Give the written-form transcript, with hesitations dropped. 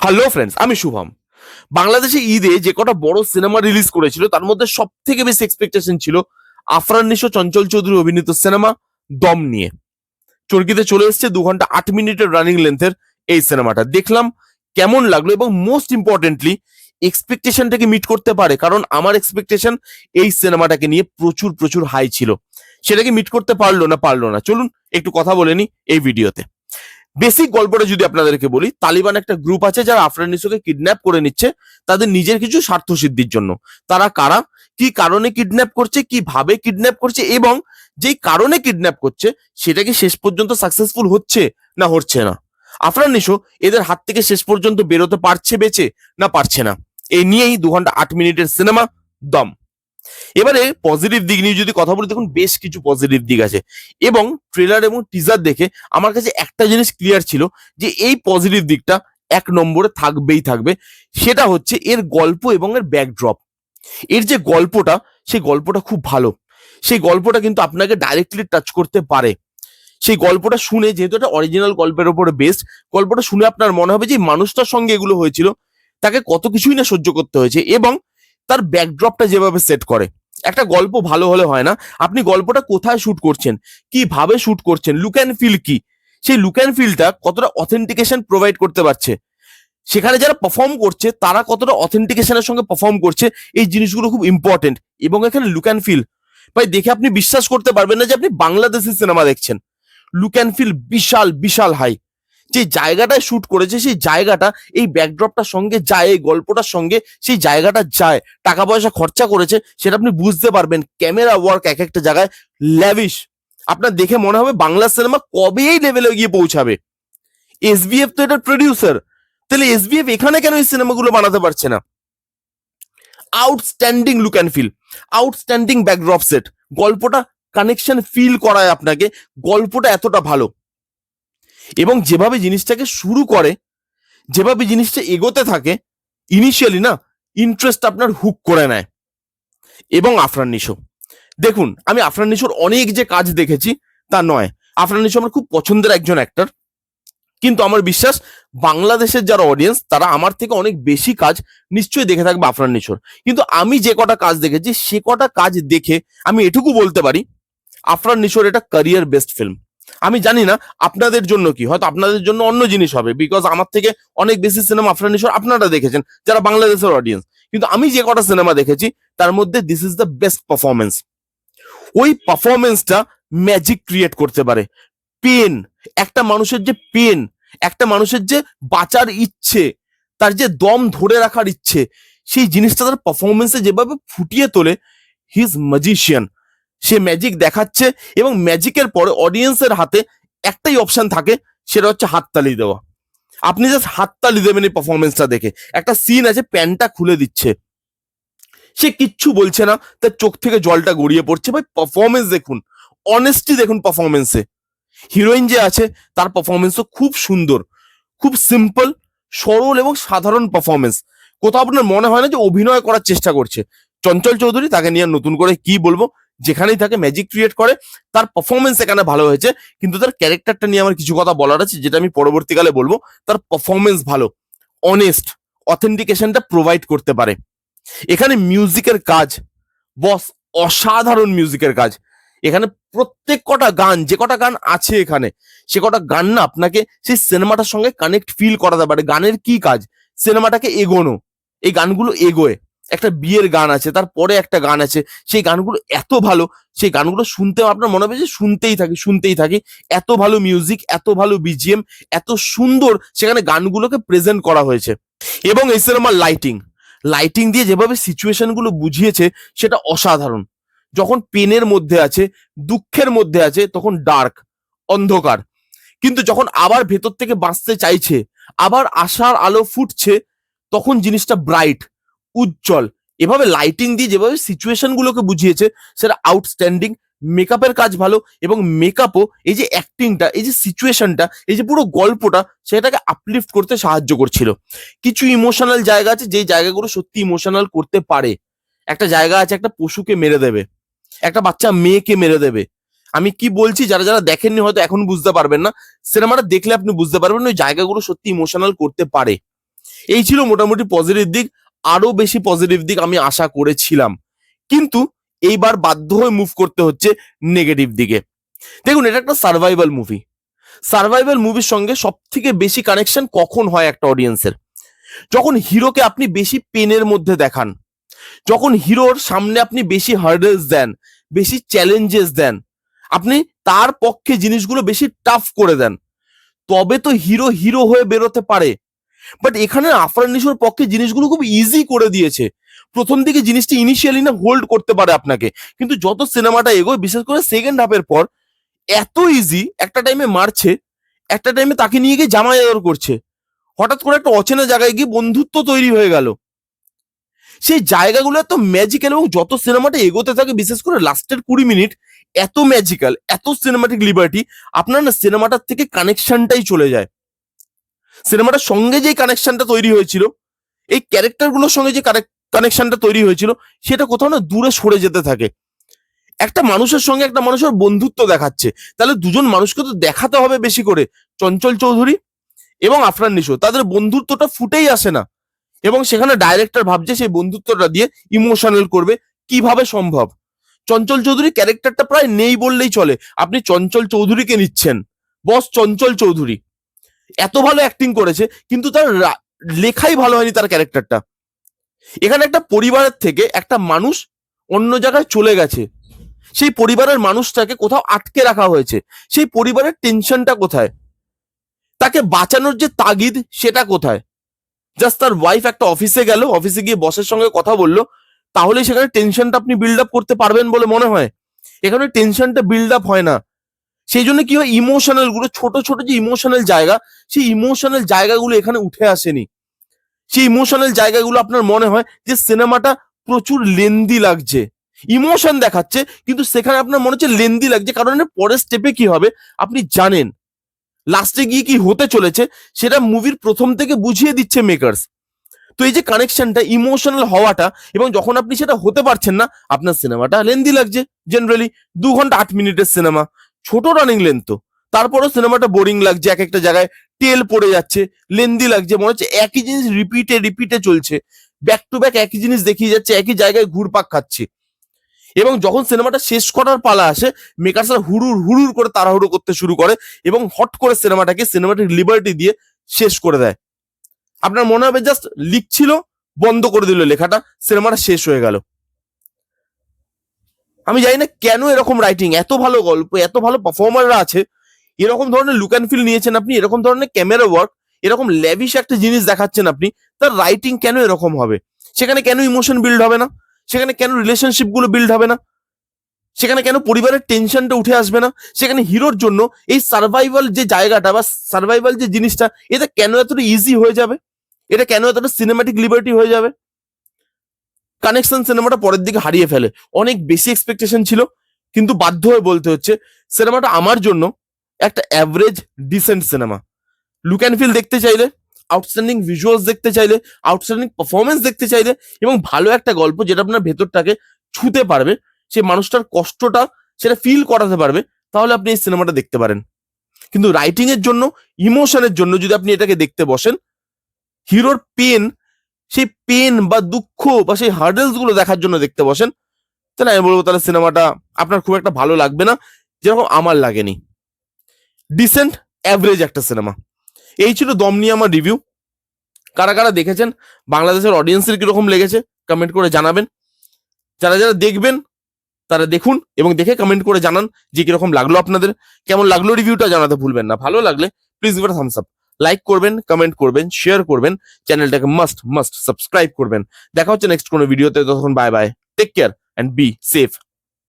Hello friends, আমি শুভম। বাংলাদেশে ঈদে যে কটা বড় সিনেমা রিলিজ করেছিল তার মধ্যে সব থেকে বেশি এক্সপেকটেশন ছিল আফরান নিশো, চঞ্চল চৌধুরী অভিনীত সিনেমা দম নিয়ে। চরকিতে চলে এসেছে 2 ঘন্টা 8 মিনিটের রানিং লেন্থের এই সিনেমাটা। দেখলাম কেমন লাগলো এবং মোস্ট ইম্পর্টেন্টলি এক্সপেকটেশনটাকে মিট করতে পারে, কারণ আমার এক্সপেকটেশন এই সিনেমাটাকে নিয়ে প্রচুর প্রচুর হাই ছিল। সেটাকে মিট করতে পারলো না। চলুন একটু কথা বলে নি এই ভিডিওতে। বেসিক গল্পটা যদি আপনাদেরকে বলি, তালিবান একটা গ্রুপ আছে যারা আফরান নিশোকে কিডন্যাপ করে নিচ্ছে তাদের নিজের কিছু স্বার্থ সিদ্ধির জন্য। তারা কারা, কি কারণে কিডন্যাপ করছে, কিভাবে কিডন্যাপ করছে এবং যেই কারণে কিডন্যাপ করছে সেটা কি শেষ পর্যন্ত সাকসেসফুল হচ্ছে না হচ্ছে না। আফরান নিশো এদের হাত থেকে শেষ পর্যন্ত বেরোতে পারছে বেঁচে না পারছে না। এই নিয়েই 2 ঘন্টা 8 মিনিটের সিনেমা দম। এবারে পজিটিভ দিক নিয়ে যদি কথা বলি, দেখুন বেশ কিছু পজিটিভ দিক আছে এবং ট্রেলার এবং টিজার দেখে আমার কাছে একটা জিনিস ক্লিয়ার ছিল যে এই পজিটিভ দিকটা 1 নম্বরে থাকবেই থাকবে। সেটা হচ্ছে এর গল্প এবং এর ব্যাকড্রপ। এর যে গল্পটা, সেই গল্পটা খুব ভালো। সেই গল্পটা কিন্তু আপনাকে ডাইরেক্টলি টাচ করতে পারে। সেই গল্পটা শুনে, যেহেতু এটা অরিজিনাল গল্পের উপরে বেস্ট, গল্পটা শুনে আপনার মনে হবে যে এই মানুষটার সঙ্গে এগুলো হয়েছিল, তাকে কত কিছুই না সহ্য করতে হয়েছে এবং তার ব্যাকড্রপটা যেভাবে সেট করে। একটা গল্প ভালো হলে হয় না, আপনি গল্পটা কোথায় শুট করছেন, কিভাবে শুট করছেন, লুক অ্যান্ড ফিল কি, সেই লুক অ্যান্ড ফিলটা কতটা অথেন্টিকেশন প্রোভাইড করতে পারছে, সেখানে যারা পারফর্ম করছে তারা কতটা অথেন্টিকেশনের সঙ্গে পারফর্ম করছে, এই জিনিসগুলো খুব ইম্পর্টেন্ট। এবং এখানে লুক অ্যান্ড ফিল ভাই দেখে আপনি বিশ্বাস করতে পারবেন না যে আপনি বাংলাদেশি সিনেমা দেখছেন। লুক অ্যান্ড ফিল বিশাল বিশাল হাই। যে জায়গাটায় শুট করেছে সেই জায়গাটা এই ব্যাকড্রপটার সঙ্গে যায়, এই গল্পটার সঙ্গে সেই জায়গাটা যায়। টাকা পয়সা খরচা করেছে সেটা আপনি বুঝতে পারবেন। ক্যামেরা ওয়ার্ক এক একটা জায়গায় ল্যাভিশ। আপনার দেখে মনে হবে বাংলা সিনেমা কবে এই লেভেলে গিয়ে পৌঁছাবে। এসবিএফ তো এটার প্রডিউসার, তাহলে এসবিএফ এখানে কেন এই সিনেমাগুলো বানাতে পারছে না? Outstanding look and feel, outstanding backdrop set, গল্পটা কানেকশন ফিল করায় আপনাকে, গল্পটা এতটা ভালো এবং যেভাবে জিনিসটাকে শুরু করে, যেভাবে জিনিসটা এগোতে থাকে, ইনিশিয়ালি না ইন্টারেস্ট আপনার হুক করে নেয়। এবং আফরান নিশো, দেখুন আমি আফরান নিশোর অনেক যে কাজ দেখেছি তা নয়, আফরান নিশো আমার খুব পছন্দের একজন অ্যাক্টর, কিন্তু আমার বিশ্বাস বাংলাদেশের যারা অডিয়েন্স তারা আমার থেকে অনেক বেশি কাজ নিশ্চয়ই দেখে থাকবে আফরান নিশোর। কিন্তু আমি যে কটা কাজ দেখেছি সে কটা কাজ দেখে আমি এটুকু বলতে পারি আফরান নিশোর এটা ক্যারিয়ার বেস্ট ফিল্ম। আমি জানি না আপনাদের জন্য কি, হয়তো আপনাদের জন্য অন্য জিনিস হবে, বিকজ আমার থেকে অনেক বেশি সিনেমা আফরান নিশোর আপনারা দেখেছেন যারা বাংলাদেশের অডিয়েন্স। কিন্তু আমি যে কটা সিনেমা দেখেছি তার মধ্যে this is the best performance. ওই পারফরমেন্সটা ম্যাজিক ক্রিয়েট করতে পারে। পেন, একটা মানুষের যে পেন, একটা মানুষের যে বাঁচার ইচ্ছে, তার যে দম ধরে রাখার ইচ্ছে, সেই জিনিসটা তার পারফরমেন্সে যেভাবে ফুটিয়ে তোলে, he is magician. Say magic দেখাচ্ছে এবং ম্যাজিকের পরে অডিয়েন্সের হাতে একটাই অপশন থাকে, সেটা হচ্ছে হাততালি দেওয়া। আপনি জাস্ট হাততালি দেবেন এই পারফরমেন্সটা দেখে। একটা সিন আছে, প্যান্টটা খুলে দিচ্ছে, সে কিচ্ছু বলছে না, তার চোখ থেকে জলটা গড়িয়ে পড়ছে। ভাই পারফরমেন্স দেখুন, অনেস্টি দেখুন পারফরমেন্সে। হিরোইন যে আছে তার পারফরমেন্সও খুব সুন্দর, খুব সিম্পল, সরল এবং সাধারণ পারফরমেন্স। কোথাও আপনার মনে হয় না যে অভিনয় করার চেষ্টা করছে। চঞ্চল চৌধুরী, তাকে নিয়ে নতুন করে কি বলবো, যেখানেই তাকে ম্যাজিক ক্রিয়েট করে। তার পারফরমেন্স এখানে ভালো হয়েছে, কিন্তু তার ক্যারেক্টারটা নিয়ে আমার কিছু কথা বলার আছে যেটা আমি পরবর্তীকালে বলবো। তার পারফরমেন্স ভালো, অনেস্ট, অথেন্টিকেশনটা প্রোভাইড করতে পারে। এখানে মিউজিকের কাজ বস, অসাধারণ মিউজিকের কাজ। এখানে প্রত্যেক কটা গান, যে কটা গান আছে এখানে, সে কটা গান না আপনাকে সেই সিনেমাটার সঙ্গে কানেক্ট ফিল করাতে পারে। গানের কি কাজ, সিনেমাটাকে এগোনো। এই গানগুলো এগোয়, একটা বিয়ের গান আছে, তারপরে একটা গান আছে, সেই গানগুলো এত ভালো, সেই গানগুলো শুনতে আপনার মনে হবে যে শুনতেই থাকি। এত ভালো মিউজিক, এত ভালো বিজিএম, এত সুন্দর সেখানে গানগুলোকে প্রেজেন্ট করা হয়েছে। এবং এই সিনেমার লাইটিং, লাইটিং দিয়ে যেভাবে সিচুয়েশন গুলো বুঝিয়েছে সেটা অসাধারণ। যখন পেনের মধ্যে আছে, দুঃখের মধ্যে আছে, তখন ডার্ক, অন্ধকার, কিন্তু যখন আবার ভেতর থেকে বাঁচতে চাইছে, আবার আশার আলো ফুটছে, তখন জিনিসটা ব্রাইট, উজ্জ্বল। এভাবে লাইটিং দিয়ে যেভাবে সিচুয়েশন গুলোকে বুঝিয়েছে সেটা আউটস্ট্যান্ডিং। মেকআপের কাজ ভালো এবং মেকআপও, এই যে অ্যাক্টিংটা, এই যে সিচুয়েশনটা, এই যে পুরো গল্পটা, সেটাকে আপলিফট করতে সাহায্য করছিল। কিছু ইমোশনাল জায়গা আছে যেই জায়গাগুলো সত্যি ইমোশনাল করতে পারে। একটা জায়গা আছে, একটা পশুকে মেরে দেবে, একটা বাচ্চা মেয়েকে মেরে দেবে। আমি কি বলছি, যারা যারা দেখেননি হয়তো এখন বুঝতে পারবেন না, সিনেমাটা দেখলে আপনি বুঝতে পারবেন ওই জায়গাগুলো সত্যি ইমোশনাল করতে পারে। এই ছিল মোটামুটি পজিটিভ দিক। আরো বেশি পজিটিভ দিক আমি আশা করেছিলাম, কিন্তু এইবার বাধ্য হয়ে মুভ করতে হচ্ছে নেগেটিভ দিকে। দেখুন, এটা একটা সার্ভাইভাল মুভি। সার্ভাইভাল মুভির সঙ্গে সব থেকে বেশি কানেকশন কখন হয় একটা অডিয়েন্সের? যখন হিরোকে আপনি বেশি পেনের মধ্যে দেখান, যখন হিরোর সামনে আপনি বেশি হার্ডেলস দেন, বেশি চ্যালেঞ্জেস দেন, আপনি তার পক্ষে জিনিসগুলো বেশি টাফ করে দেন, তবে তো হিরো হিরো হয়ে বেরোতে পারে। বাট এখানে আফরান নিশোর পক্ষে জিনিসগুলো খুব ইজি করে দিয়েছে। প্রথম দিকে জিনিসটি ইনিশিয়ালি না হোল্ড করতে পারে আপনাকে, কিন্তু যত সিনেমাটা এগোয়, বিশেষ করে সেকেন্ড হাফের পর, এত ইজি একটা টাইমে মারছে, একটা টাইমে তাকে নিয়ে গিয়ে জামাই আদর করছে, হঠাৎ করে একটা অচেনা জায়গায় গিয়ে বন্ধুত্ব তৈরি হয়ে গেল। সেই জায়গাগুলো এত ম্যাজিক্যাল, এবং যত সিনেমাটা এগোতে থাকে, বিশেষ করে লাস্টের 20 মিনিট এত ম্যাজিক্যাল, এত সিনেমাটিক লিবার্টি, আপনার না সিনেমাটার থেকে কানেকশনটাই চলে যায়। সিনেমাটার সঙ্গে যে কানেকশনটা তৈরি হয়েছিল, এই ক্যারেক্টারগুলোর সঙ্গে যে কানেকশনটা তৈরি হয়েছিল, সেটা কোথাও না দূরে সরে যেতে থাকে। একটা মানুষের সঙ্গে একটা মানুষের বন্ধুত্ব দেখাচ্ছে, তাহলে দুজন মানুষকে তো দেখাতে হবে বেশি করে। চঞ্চল চৌধুরী এবং আফরান নিশো, তাদের বন্ধুত্বটা ফুটেই আসে না, এবং সেখানে ডাইরেক্টর ভাবছে সেই বন্ধুত্বটা দিয়ে ইমোশনাল করবে। কিভাবে সম্ভব? চঞ্চল চৌধুরী ক্যারেক্টারটা প্রায় নেই বললেই চলে। আপনি চঞ্চল চৌধুরীকে নিচ্ছেন, বস চঞ্চল চৌধুরী এত ভালো অ্যাক্টিং করেছে, কিন্তু তার লেখাই ভালো হয়নি তার ক্যারেক্টারটা। এখানে একটা পরিবারের থেকে একটা মানুষ অন্য জায়গায় চলে গেছে, সেই পরিবারের মানুষটাকে কোথাও আটকে রাখা হয়েছে, সেই পরিবারের টেনশনটা কোথায়? তাকে বাঁচানোর যে তাগিদ, সেটা কোথায়? জাস্ট তার ওয়াইফ একটা অফিসে গেল, অফিসে গিয়ে বসের সঙ্গে কথা বললো, তাহলে সেখানে টেনশনটা আপনি বিল্ড আপ করতে পারবেন বলে মনে হয়? এখানে টেনশনটা বিল্ড আপ হয় না। সেই জন্য কি হয়, ইমোশনাল গুলো, ছোট ছোট যে ইমোশনাল জায়গা, সেই ইমোশনাল জায়গাগুলো এখানে উঠে আসেনি। সেই ইমোশনাল জায়গাগুলো আপনার মনে হয় যে সিনেমাটা প্রচুর লেন্দি লাগছে, ইমোশন দেখাচ্ছে, কিন্তু সেখানে আপনার মনে হচ্ছে লেন্দি লাগছে, কারণ এর পরের স্টেপে কি হবে আপনি জানেন, লাস্টে গিয়ে কি হতে চলেছে সেটা মুভির প্রথম থেকে বুঝিয়ে দিচ্ছে মেকার্স। তো এই যে কানেকশনটা, ইমোশনাল হওয়াটা, এবং যখন আপনি সেটা হতে পারছেন না, আপনার সিনেমাটা লেন্দি লাগছে। জেনারেলি 2 ঘন্টা 8 মিনিটের সিনেমা, ছোট রানিং লেন্থ তো, তারপরেও সিনেমাটা বোরিং লাগছে, এক একটা জায়গায় টেল পড়ে যাচ্ছে, লেন্দি লাগছে, মনে হচ্ছে একই জিনিস রিপিটে রিপিটে চলছে, ব্যাক টু ব্যাক একই জিনিস দেখিয়ে যাচ্ছে, একই জায়গায় ঘুরপাক খাচ্ছে। এবং যখন সিনেমাটা শেষ করার পালা আসে, মেকার্সরা হুড়ুর হুড়ুর করে তাড়াহুড়ো করতে শুরু করে, এবং হট করে সিনেমাটাকে সিনেমাটিক লিবার্টি দিয়ে শেষ করে দেয়। আপনার মনে হবে জাস্ট লিখছিল, বন্ধ করে দিল লেখাটা, সিনেমাটা শেষ হয়ে গেল। আমি জানি না কেন এরকম রাইটিং, এত ভালো গল্প, এত ভালো পারফর্মাররা আছে, এরকম ধরনের লুক অ্যান্ড ফিল নিয়েছেন আপনি, এরকম ধরনের ক্যামেরা ওয়ার্ক, এরকম ল্যাভিশ একটা জিনিস দেখাচ্ছেন আপনি, তার রাইটিং কেন এরকম হবে? সেখানে কেন ইমোশন বিল্ড হবে না? সেখানে কেন রিলেশনশিপ গুলো বিল্ড হবে না? সেখানে কেন পরিবারের টেনশনটা উঠে আসবে না? সেখানে হিরোর জন্য এই সার্ভাইভাল যে জায়গাটা, বা সার্ভাইভাল যে জিনিসটা, এটা কেন এতটা ইজি হয়ে যাবে? এটা কেন এতটা সিনেমাটিক লিবার্টি হয়ে যাবে? কানেকশন সিনেমাটা পরের দিকে হারিয়ে ফেলে। অনেক বেশি এক্সপেকটেশন ছিল, কিন্তু বাধ্য হয়ে বলতে হচ্ছে সিনেমাটা আমার জন্য একটা average decent cinema. Look and feel দেখতে চাইলে, আউটস্ট্যান্ডিং ভিজুয়ালস দেখতে চাইলে, আউটস্ট্যান্ডিং পারফরমেন্স দেখতে চাইলে, এবং ভালো একটা গল্প যেটা আপনার ভেতরটাকে ছুতে পারবে, সেই মানুষটার কষ্টটা সেটা ফিল করাতে পারবে, তাহলে আপনি এই সিনেমাটা দেখতে পারেন। কিন্তু রাইটিং এর জন্য, ইমোশনের জন্য যদি আপনি এটাকে দেখতে বসেন, হিরোর পেন, সেই পেন বা দুঃখ বা সেই হার্ডেলস গুলো দেখার জন্য দেখতে বসেন, তাহলে আমি বলবো তাহলে সিনেমাটা আপনার খুব একটা ভালো লাগবে না, যেরকম আমার লাগেনি। ডিসেন্ট অ্যাভারেজ একটা সিনেমা। এই ছিল দম নিয়ে আমার রিভিউ। কারা কারা দেখেছেন, বাংলাদেশের অডিয়েন্সের কিরকম লেগেছে কমেন্ট করে জানাবেন। যারা যারা দেখবেন তারা দেখুন, এবং দেখে কমেন্ট করে জানান যে কিরকম লাগলো আপনাদের, কেমন লাগলো রিভিউটা জানাতে ভুলবেন না। ভালো লাগলে please give it a Thums up, like করবেন, কমেন্ট করবেন, শেয়ার করবেন, চ্যানেলটাকে মাস্ট সাবস্ক্রাইব করবেন। দেখা হচ্ছে নেক্সট কোনো ভিডিওতে, ততক্ষণ bye bye, take care and be safe.